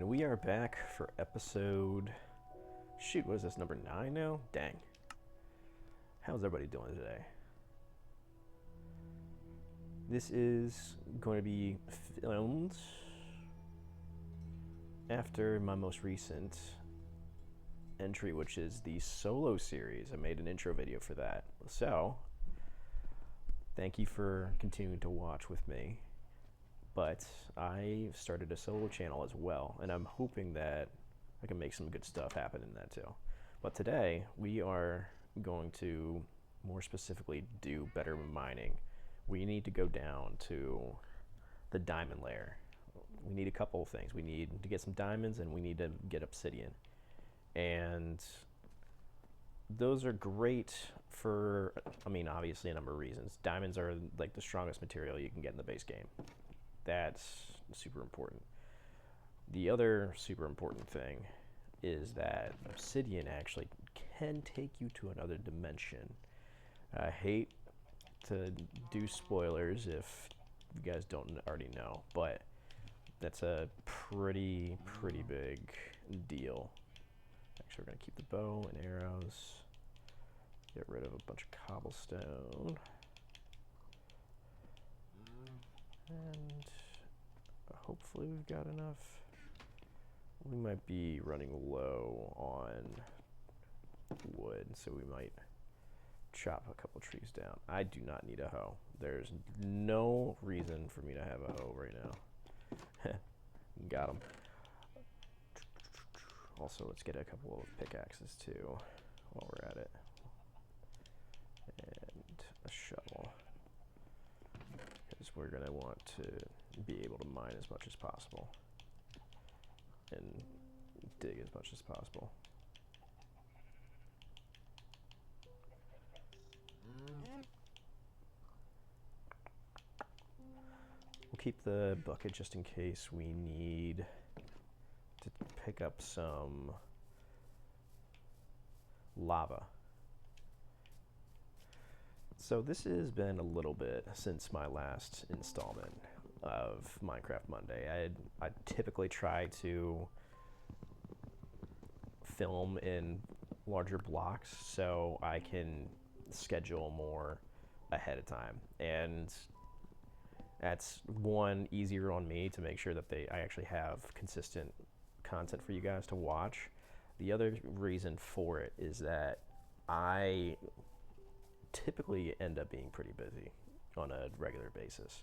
And we are back for episode... Shoot, what is this, number 9 now? Dang. How's everybody doing today? This is going to be filmed after my most recent entry, which is the solo series. I made an intro video for that. So, thank you for continuing to watch with me. But I started a solo channel as well, and I'm hoping that I can make some good stuff happen in that too. But today, we are going to more specifically do better mining. We need to go down to the diamond layer. We need a couple of things. We need to get some diamonds, and we need to get obsidian. And those are great for, obviously a number of reasons. Diamonds are like the strongest material you can get in the base game. That's super important. The other super important thing is that obsidian actually can take you to another dimension. I hate to do spoilers if you guys don't already know, but that's a pretty big deal. Actually, we're gonna keep the bow and arrows. Get rid of a bunch of cobblestone. And hopefully we've got enough. We might be running low on wood, so we might chop a couple trees down. I do not need a hoe. There's no reason for me to have a hoe right now. Got them. Also, let's get a couple of pickaxes too while we're at it. And a shovel. Because we're going to want to be able to mine as much as possible. And dig as much as possible. We'll keep the bucket just in case we need to pick up some lava. So this has been a little bit since my last installment of Minecraft Monday. I typically try to film in larger blocks so I can schedule more ahead of time. And that's one, easier on me to make sure that I actually have consistent content for you guys to watch. The other reason for it is that I typically end up being pretty busy on a regular basis.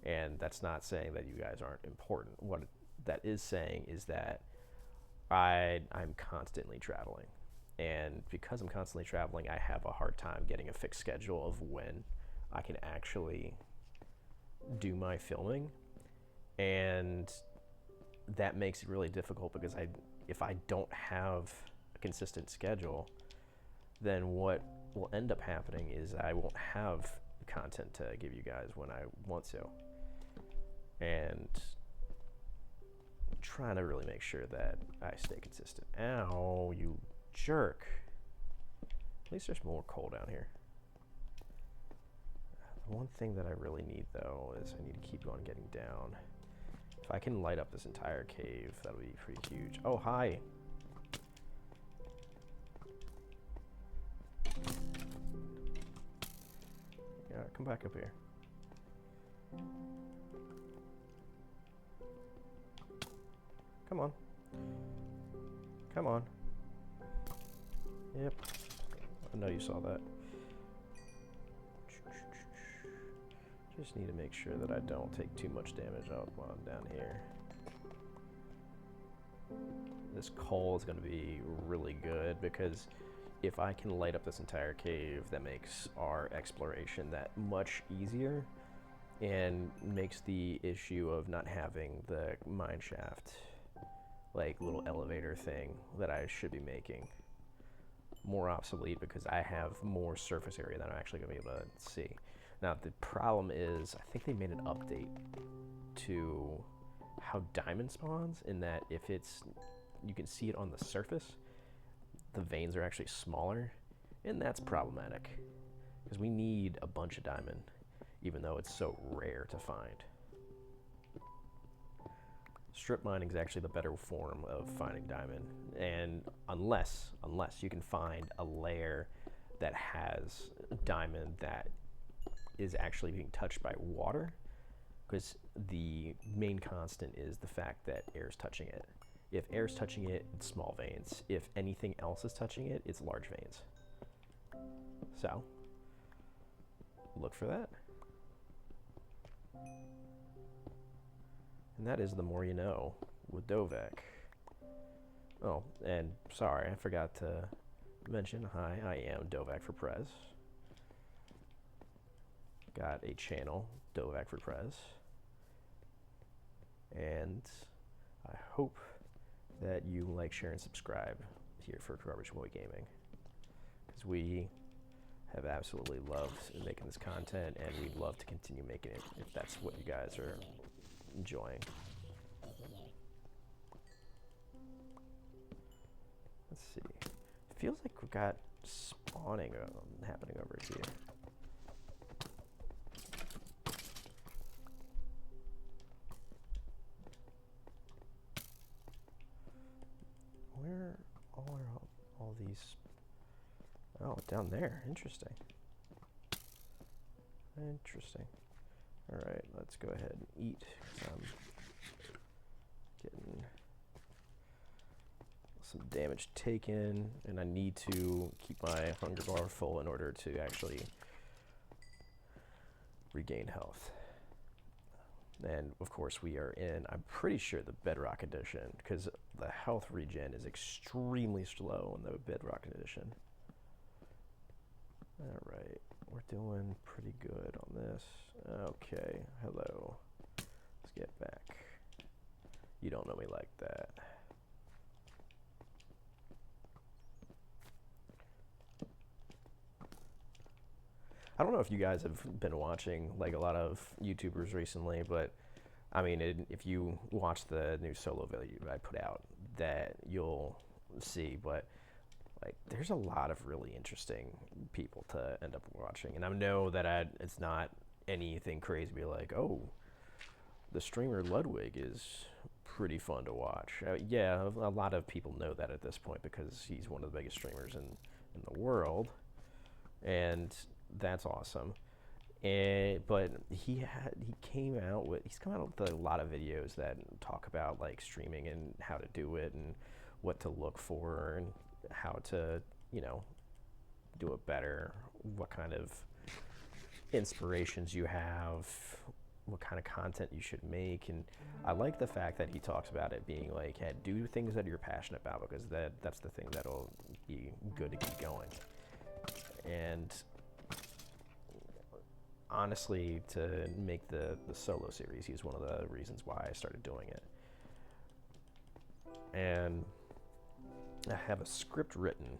And that's not saying that you guys aren't important. What that is saying is that I'm constantly traveling. And because I'm constantly traveling, I have a hard time getting a fixed schedule of when I can actually do my filming. And that makes it really difficult because if I don't have a consistent schedule, then what will end up happening is I won't have content to give you guys when I want to. And I'm trying to really make sure that I stay consistent. Ow, you jerk. At least there's more coal down here. The one thing that I really need though is I need to keep on getting down. If I can light up this entire cave, that'll be pretty huge. Oh, hi. Yeah, come back up here. Come on. Come on. Yep. I know you saw that. Just need to make sure that I don't take too much damage out while I'm down here. This coal is going to be really good because if I can light up this entire cave, that makes our exploration that much easier and makes the issue of not having the mine shaft, like little elevator thing that I should be making, more obsolete because I have more surface area that I'm actually going to be able to see. Now the problem is, I think they made an update to how diamond spawns, in that if it's, you can see it on the surface, the veins are actually smaller, and that's problematic because we need a bunch of diamond, even though it's so rare to find. Let's strip mining is actually the better form of finding diamond, and unless you can find a layer that has diamond that is actually being touched by water, because the main constant is the fact that air is touching it. If air is touching it, it's small veins. If anything else is touching it, it's large veins. So look for that. And that is The More You Know with Dovek. Oh, and sorry, I forgot to mention, hi, I am Dovek for Prez. Got a channel, Dovek for Prez. And I hope that you like, share, and subscribe here for Garbage Boy Gaming, because we have absolutely loved making this content, and we'd love to continue making it if that's what you guys are enjoying. Let's see. It feels like we've got spawning happening over here. Where are all these? Oh, down there. Interesting. Interesting. All right, let's go ahead and eat. I'm getting some damage taken, and I need to keep my hunger bar full in order to actually regain health. And of course we are in, I'm pretty sure, the Bedrock edition, because the health regen is extremely slow in the Bedrock edition. All right, we're doing pretty good on this. Okay, hello. Let's get back. You don't know me like that. I don't know if you guys have been watching like a lot of YouTubers recently, but I mean, if you watch the new solo video I put out, that you'll see, but like there's a lot of really interesting people to end up watching. And I know that it's not anything crazy to be like, oh, the streamer Ludwig is pretty fun to watch. Yeah, a lot of people know that at this point because he's one of the biggest streamers in the world, and that's awesome. But he's come out with a lot of videos that talk about like streaming and how to do it and what to look for and how to, you know, do it better, what kind of inspirations you have, what kind of content you should make. And I like the fact that he talks about it being like, hey, do things that you're passionate about, because that's the thing that'll be good to keep going. And honestly, to make the solo series, he's one of the reasons why I started doing it. And I have a script written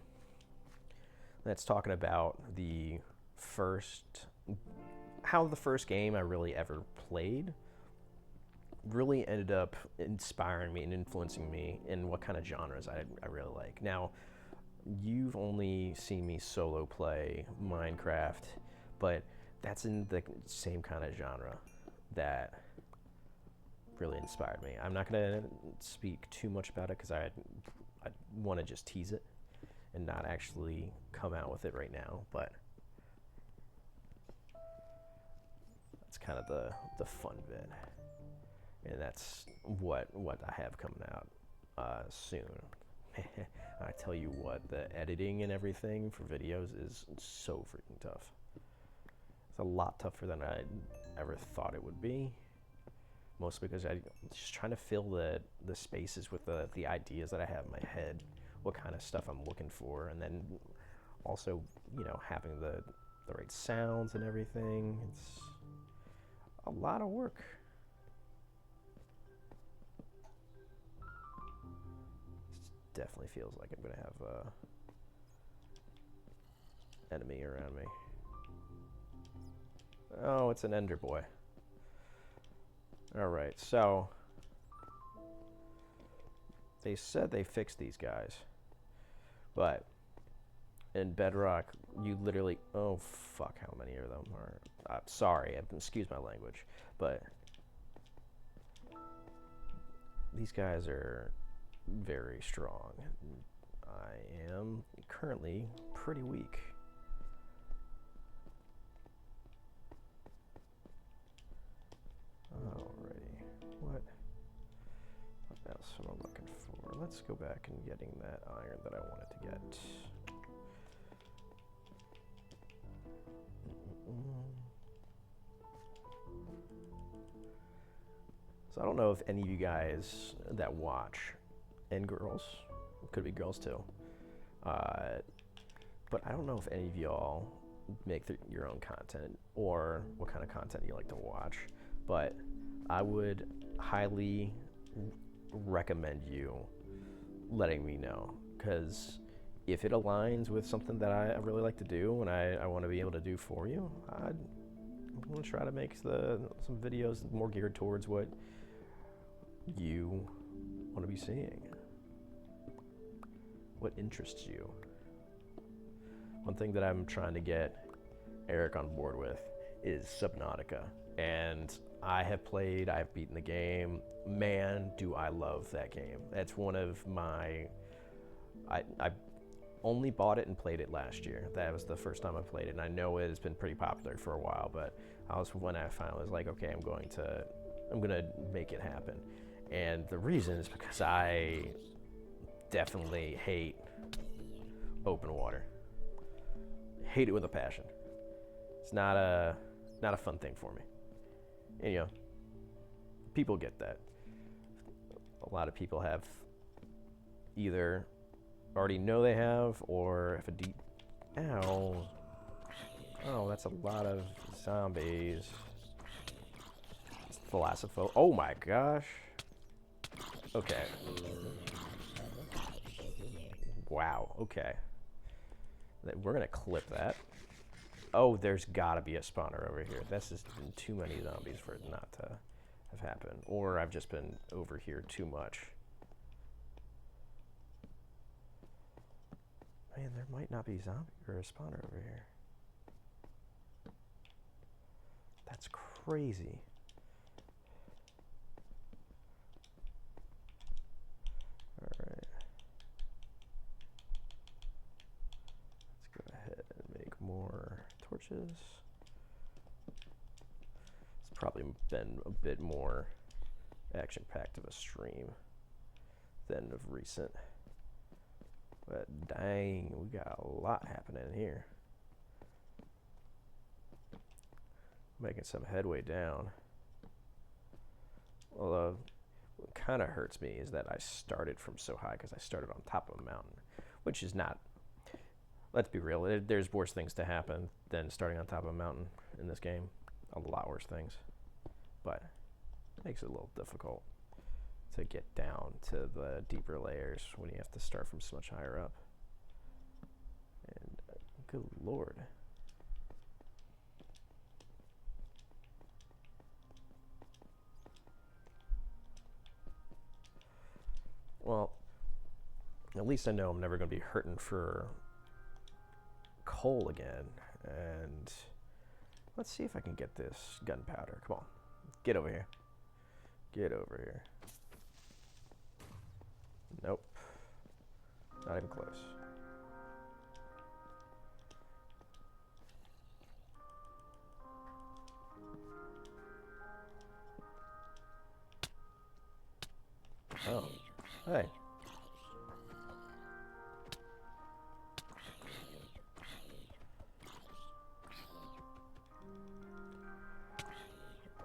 that's talking about how the first game I really ever played really ended up inspiring me and influencing me in what kind of genres I really like. Now, you've only seen me solo play Minecraft, but that's in the same kind of genre that really inspired me. I'm not going to speak too much about it because I want to just tease it and not actually come out with it right now, but that's kind of the fun bit. And that's what I have coming out soon. I tell you what, the editing and everything for videos is so freaking tough. It's a lot tougher than I ever thought it would be. Mostly because I'm just trying to fill the spaces with the ideas that I have in my head, what kind of stuff I'm looking for, and then also, you know, having the right sounds and everything. It's a lot of work. It definitely feels like I'm gonna have enemy around me. Oh, it's an Ender Boy. Alright, so they said they fixed these guys, but in Bedrock, you literally, oh fuck, how many of them are, sorry, excuse my language, but these guys are very strong. I am currently pretty weak. Alrighty, what else am I looking for? Let's go back and getting that iron that I wanted to get. So I don't know if any of you guys that watch, and girls, could be girls too, but I don't know if any of y'all make your own content or what kind of content you like to watch, but I would highly recommend you letting me know, because if it aligns with something that I really like to do and I want to be able to do for you, I'm going to try to make some videos more geared towards what you want to be seeing, what interests you. One thing that I'm trying to get Eric on board with is Subnautica, and I've beaten the game. Man, do I love that game. That's one of my, I only bought it and played it last year. That was the first time I played it, and I know it has been pretty popular for a while, but when I finally was like, okay, I'm gonna make it happen. And the reason is because I definitely hate open water. Hate it with a passion. It's not a fun thing for me. And, you know, people get that. A lot of people have either already know they have, or if a deep... Ow. Oh, that's a lot of zombies. It's Thalassophobia. Oh my gosh. Okay. Wow, okay. We're gonna clip that. Oh, there's gotta be a spawner over here. This is too many zombies for it not to have happened. Or I've just been over here too much. Man, there might not be a zombie or a spawner over here. That's crazy. Alright. Let's go ahead and make more torches. It's probably been a bit more action-packed of a stream than of recent. But dang, we got a lot happening here. Making some headway down. Although, what kind of hurts me is that I started from so high, because I started on top of a mountain, which is not, let's be real, there's worse things to happen than starting on top of a mountain in this game. A lot worse things. But it makes it a little difficult to get down to the deeper layers when you have to start from so much higher up. And good lord. Well, at least I know I'm never going to be hurting for coal again. And let's see if I can get this gunpowder. Come on, get over here. Get over here. Nope. Not even close. Oh. Hey.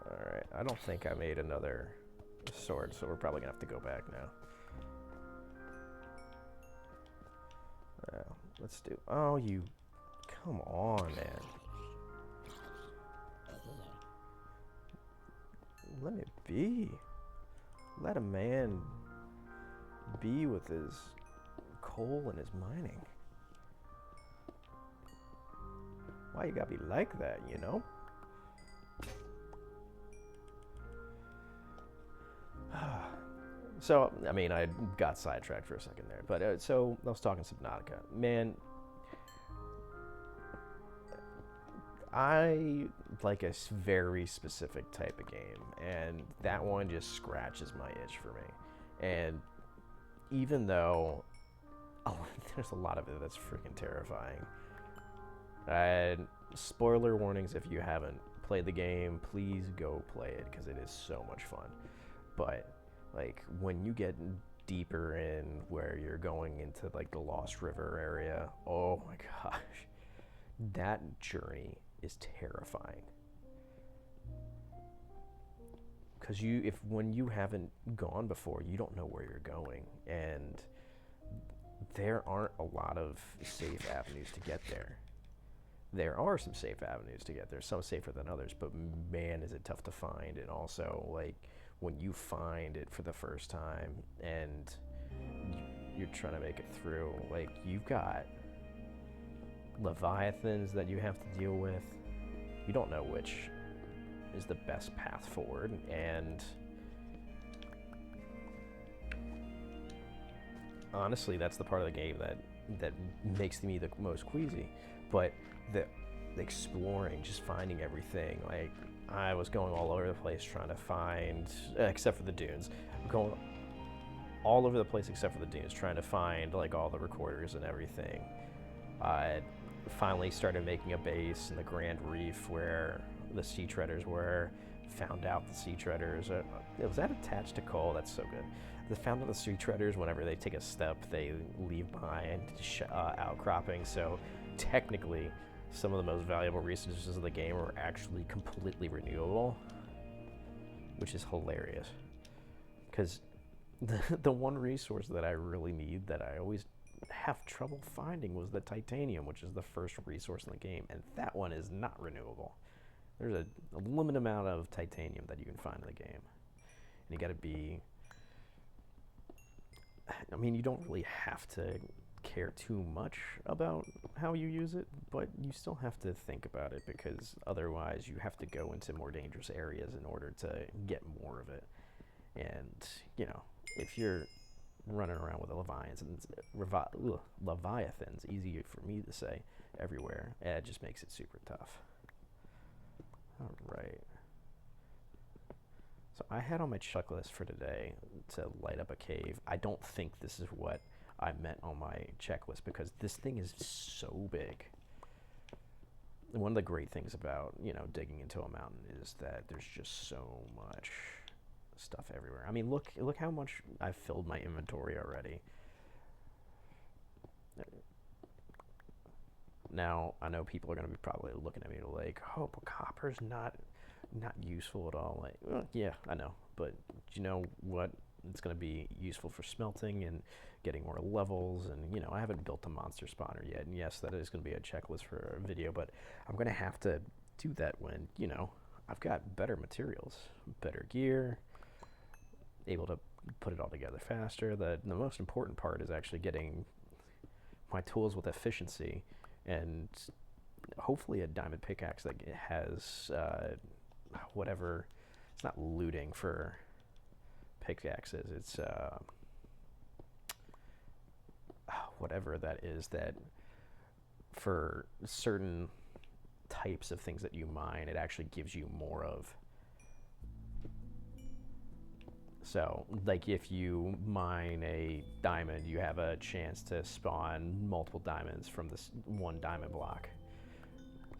Alright, I don't think I made another sword, so we're probably gonna have to go back now. Let's do... Oh, you... Come on, man. Let me be. Let a man be with his coal and his mining. Why you gotta be like that, you know? So, I mean, I got sidetracked for a second there, but so I was talking Subnautica. Man, I like a very specific type of game, and that one just scratches my itch for me. And even though there's a lot of it that's freaking terrifying. And spoiler warnings if you haven't played the game, please go play it because it is so much fun. But like when you get deeper in where you're going into like the Lost River area, oh my gosh, that journey is terrifying. Because when you haven't gone before, you don't know where you're going, and there aren't a lot of safe avenues to get there. There are some safe avenues to get there, some safer than others, but man, is it tough to find. And also, like, when you find it for the first time and you're trying to make it through, like, you've got leviathans that you have to deal with. You don't know which is the best path forward, and honestly, that's the part of the game that makes me the most queasy. But the exploring, just finding everything, like I was going all over the place trying to find, except for the dunes, going all over the place except for the dunes, trying to find like all the recorders and everything. I finally started making a base in the Grand Reef where the sea treaders were. Found out the sea treaders. Was that attached to coal? That's so good. They found out the sea treaders, whenever they take a step, they leave behind outcropping. So technically, some of the most valuable resources of the game are actually completely renewable, which is hilarious. Because the one resource that I really need that I always have trouble finding was the titanium, which is the first resource in the game, and that one is not renewable. There's a limited amount of titanium that you can find in the game. And you gotta be, I mean, you don't really have to care too much about how you use it, but you still have to think about it, because otherwise you have to go into more dangerous areas in order to get more of it. And, you know, if you're running around with leviathans, easy for me to say, everywhere, it just makes it super tough. All right. So I had on my checklist for today to light up a cave. I don't think this is what I meant on my checklist, because this thing is so big. And one of the great things about, you know, digging into a mountain is that there's just so much stuff everywhere. I mean, look how much I've filled my inventory already. Now, I know people are going to be probably looking at me like, oh, but copper's not useful at all. Like, well, yeah, I know. But you know what? It's going to be useful for smelting and getting more levels. And, you know, I haven't built a monster spawner yet. And yes, that is going to be a checklist for a video. But I'm going to have to do that when, you know, I've got better materials, better gear, able to put it all together faster. The most important part is actually getting my tools with efficiency, and hopefully a diamond pickaxe that has whatever. It's not looting for pickaxes. It's whatever that is, that for certain types of things that you mine, it actually gives you more of. So, like, if you mine a diamond, you have a chance to spawn multiple diamonds from this one diamond block.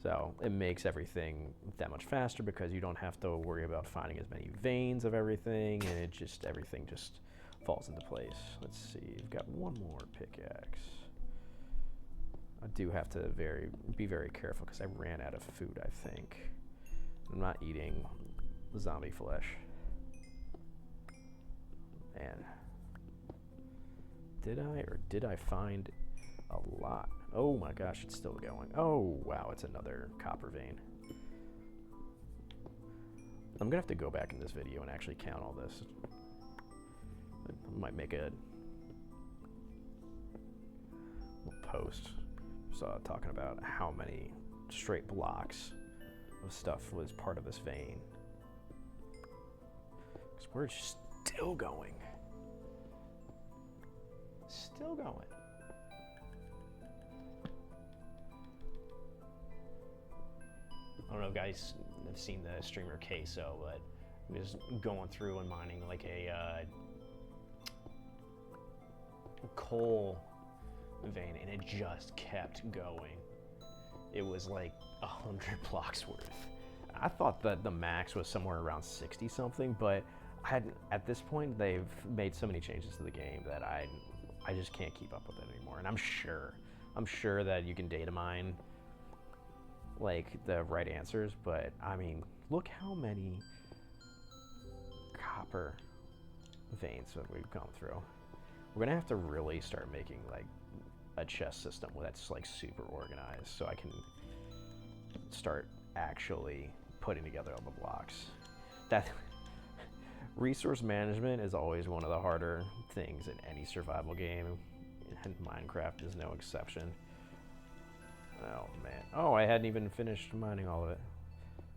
So, it makes everything that much faster, because you don't have to worry about finding as many veins of everything, and everything just falls into place. Let's see, I've got one more pickaxe. I do have to be very careful, because I ran out of food, I think. I'm not eating zombie flesh. Man, did I find a lot? Oh my gosh, it's still going. Oh wow, it's another copper vein. I'm gonna have to go back in this video and actually count all this. I might make a post talking about how many straight blocks of stuff was part of this vein. Because we're still going. Still going. I don't know if guys have seen the streamer Queso, but he was going through and mining like a coal vein, and it just kept going. It was like 100 blocks worth. I thought that the max was somewhere around 60 something, but at this point they've made so many changes to the game that I just can't keep up with it anymore. And I'm sure that you can data mine like the right answers, but I mean, look how many copper veins that we've gone through. We're gonna have to really start making like a chess system that's like super organized, so I can start actually putting together all the blocks. That resource management is always one of the harder things in any survival game, and Minecraft is no exception. Oh man. Oh, I hadn't even finished mining all of it.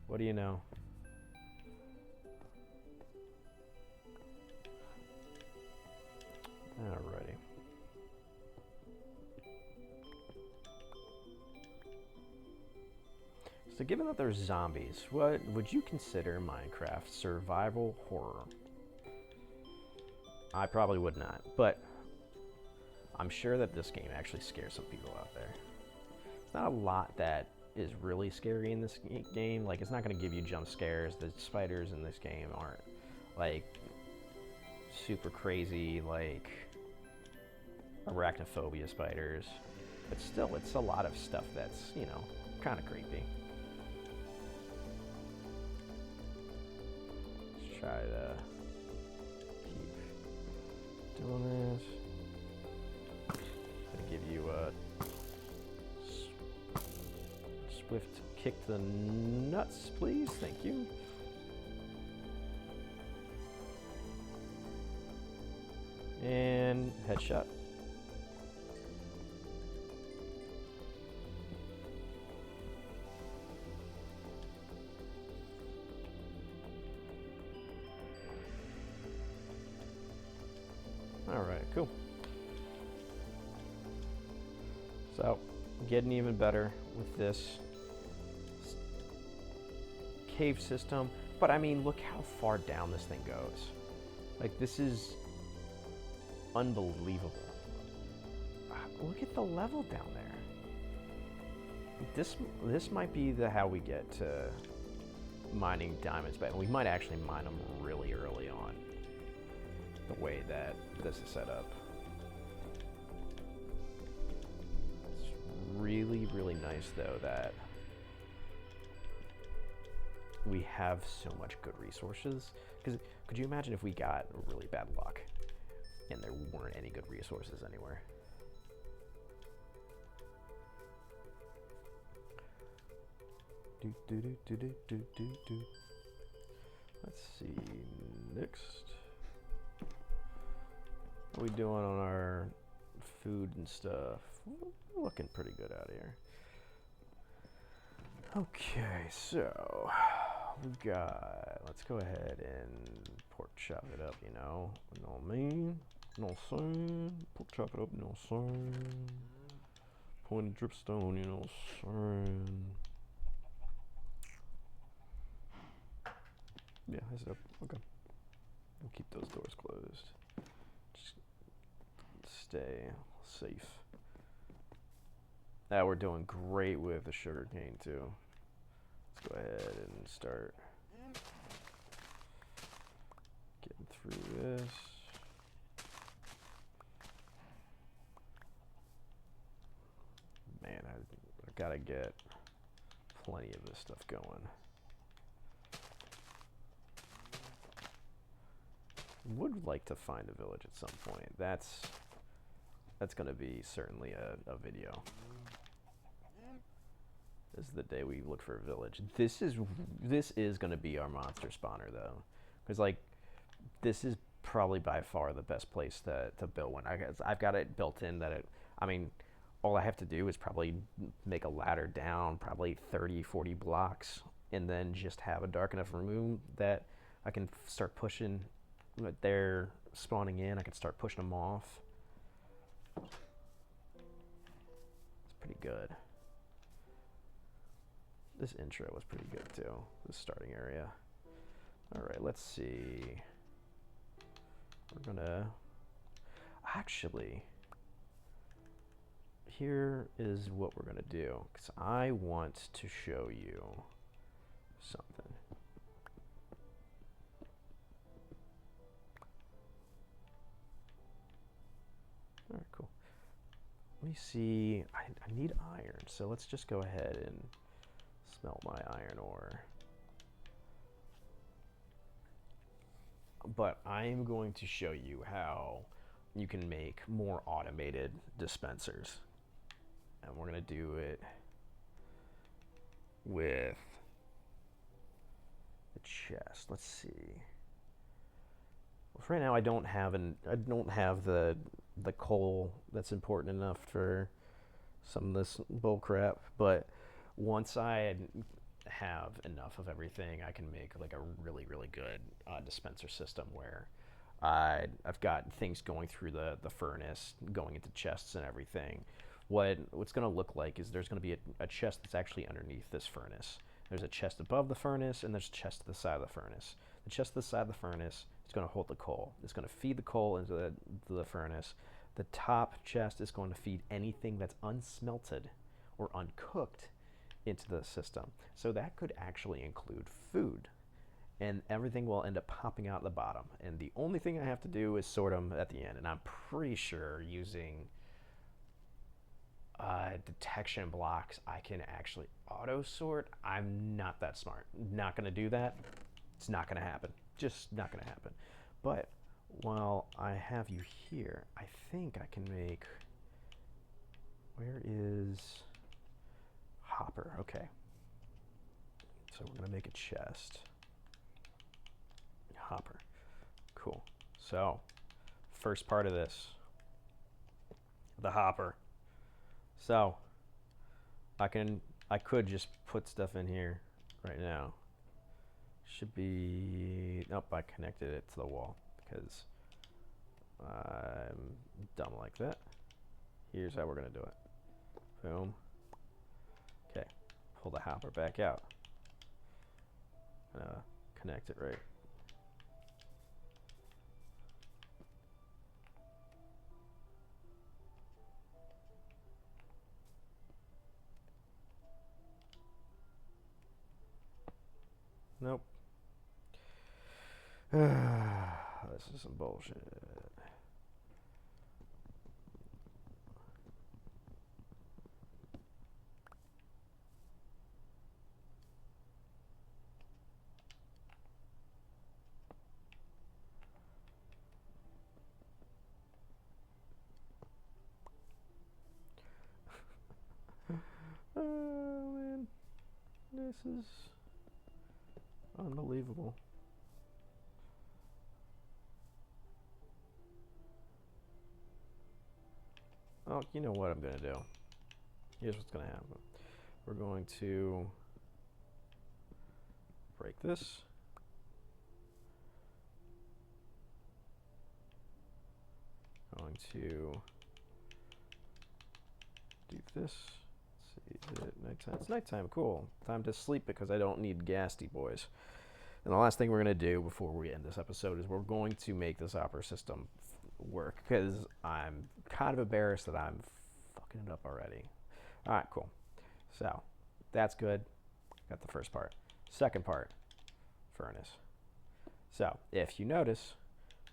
What do you know? Alrighty. So given that there's zombies, what would you consider Minecraft survival horror? I probably would not, but I'm sure that this game actually scares some people out there. It's not a lot that is really scary in this game. Like, it's not going to give you jump scares. The spiders in this game aren't like super crazy like arachnophobia spiders, but still, it's a lot of stuff that's, you know, kind of creepy. Let's try to keep doing this. I'm gonna give you a swift kick to the nuts, please. Thank you. And headshot. All right, cool. So, getting even better with this cave system. But I mean, look how far down this thing goes. Like, this is unbelievable. Look at the level down there. This might be how we get to mining diamonds, but we might actually mine them really early on, the way that this is set up. It's really, really nice though that we have so much good resources. Because could you imagine if we got really bad luck and there weren't any good resources anywhere? Let's see, next. What are we doing on our food and stuff? We're looking pretty good out here. Okay, so we've got, let's go ahead and pork chop it up, you know what I mean? No saying. Pork chop it up, you know what I'm saying? Pointed dripstone, you know what I'm saying? Yeah, I said, okay. We'll keep those doors closed. Just stay safe. Now we're doing great with the sugar cane too. Let's go ahead and start getting through this. Man, I gotta get plenty of this stuff going. Would like to find a village at some point. That's gonna be certainly a video. This is the day we look for a village. This is gonna be our monster spawner though, because like this is probably by far the best place to build one. I've got it built in that I mean, all I have to do is probably make a ladder down probably 30-40 blocks, and then just have a dark enough room that I can start pushing. They're spawning in, I can start pushing them off. It's pretty good. This intro was pretty good too, this starting area. Alright, let's see. We're gonna... Actually, here is what we're going to do, because I want to show you something. All right, cool. Let me see. I need iron, so let's just go ahead and smelt my iron ore. But I'm going to show you how you can make more automated dispensers. And we're going to do it with the chest. Let's see. Well, right now I don't have the coal that's important enough for some of this bull crap, but once I have enough of everything, I can make like a really, really good dispenser system where I've got things going through the furnace, going into chests and everything. What's going to look like is there's going to be a chest that's actually underneath this furnace. There's a chest above the furnace, and there's a chest to the side of the furnace. The chest to the side of the furnace is going to hold the coal. It's going to feed the coal into the furnace. The top chest is going to feed anything that's unsmelted or uncooked into the system. So that could actually include food. And everything will end up popping out the bottom. And the only thing I have to do is sort them at the end. And I'm pretty sure using detection blocks, I can actually auto sort. I'm not that smart. Not going to do that. It's not going to happen. Just not going to happen. But while I have you here, I think I can make, where is hopper? Okay. So we're going to make a chest. Hopper. Cool. So, first part of this, the hopper. So, I could just put stuff in here right now. Should be, nope, I connected it to the wall because I'm dumb like that. Here's how we're gonna do it. Boom. Okay, pull the hopper back out. Connect it right. Nope. This is some bullshit. Oh man, this is unbelievable. Oh, you know what I'm going to do. Here's what's going to happen. We're going to break this. Going to do this. Let's see, is it nighttime? It's nighttime, cool. Time to sleep because I don't need gasty boys. And the last thing we're going to do before we end this episode is we're going to make this opera system work because I'm kind of embarrassed that I'm fucking it up already. All right, cool. So that's good. Got the first part. Second part, furnace. So if you notice,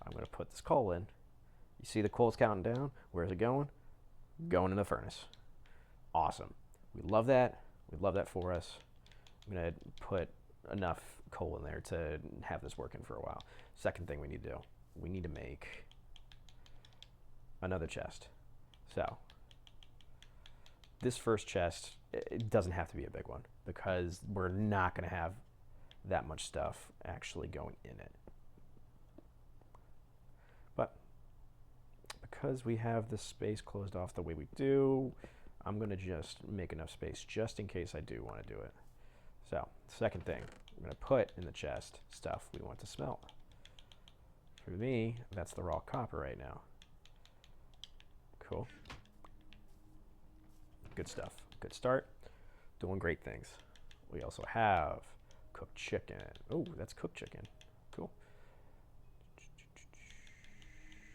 I'm going to put this coal in. You see the coal's counting down. Where's it going? Going in the furnace. Awesome. We love that. We love that for us. I'm going to put enough coal in there to have this working for a while. Second thing we need to do, we need to make another chest. So this first chest, it doesn't have to be a big one because we're not going to have that much stuff actually going in it. But because we have this space closed off the way we do, I'm going to just make enough space just in case I do want to do it. So, second thing, I'm going to put in the chest stuff we want to smelt. For me, that's the raw copper right now. Cool. Good stuff. Good start. Doing great things. We also have cooked chicken. Oh, that's cooked chicken. Cool.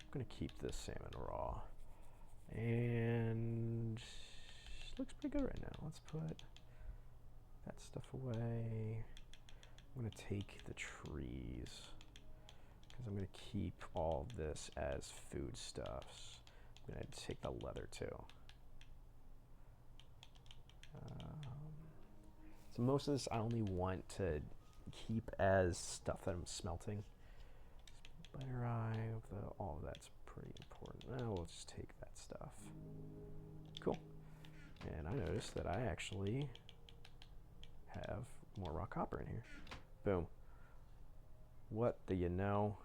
I'm going to keep this salmon raw. And looks pretty good right now. Let's put that stuff away. I'm gonna take the trees because I'm gonna keep all of this as foodstuffs. I'm gonna take the leather too. So most of this I only want to keep as stuff that I'm smelting. Butter eye, all of that's pretty important. Now we'll just take that stuff. Cool. And I noticed that I actually have more raw copper in here. Boom. What do you know?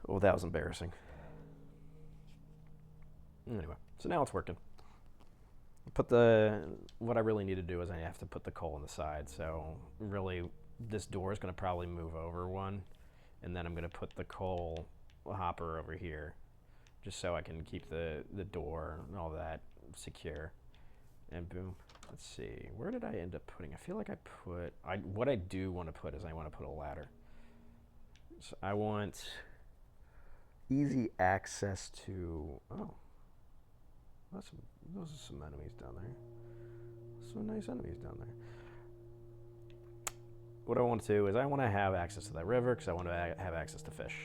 Oh, that was embarrassing. Anyway, so now it's working. What I really need to do is I have to put the coal on the side. So really, this door is going to probably move over one, and then I'm going to put the coal hopper over here, just so I can keep the door and all that secure. And boom. Let's see. Where did I end up putting? I feel like what I do want to put is I want to put a ladder. So I want easy access to. Oh. Those are some enemies down there. Some nice enemies down there. What I want to do is I want to have access to that river because I want to have access to fish.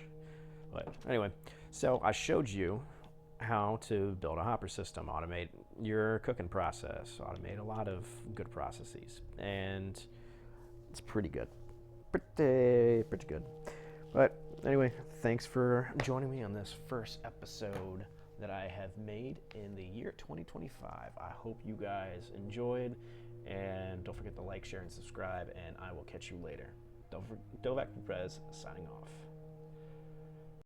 But anyway, so I showed you how to build a hopper system, automate your cooking process, automate a lot of good processes, and it's pretty good. Pretty good. But anyway, thanks for joining me on this first episode that I have made in the year 2025. I hope you guys enjoyed, and don't forget to like, share, and subscribe, and I will catch you later. Dovak Perez signing off.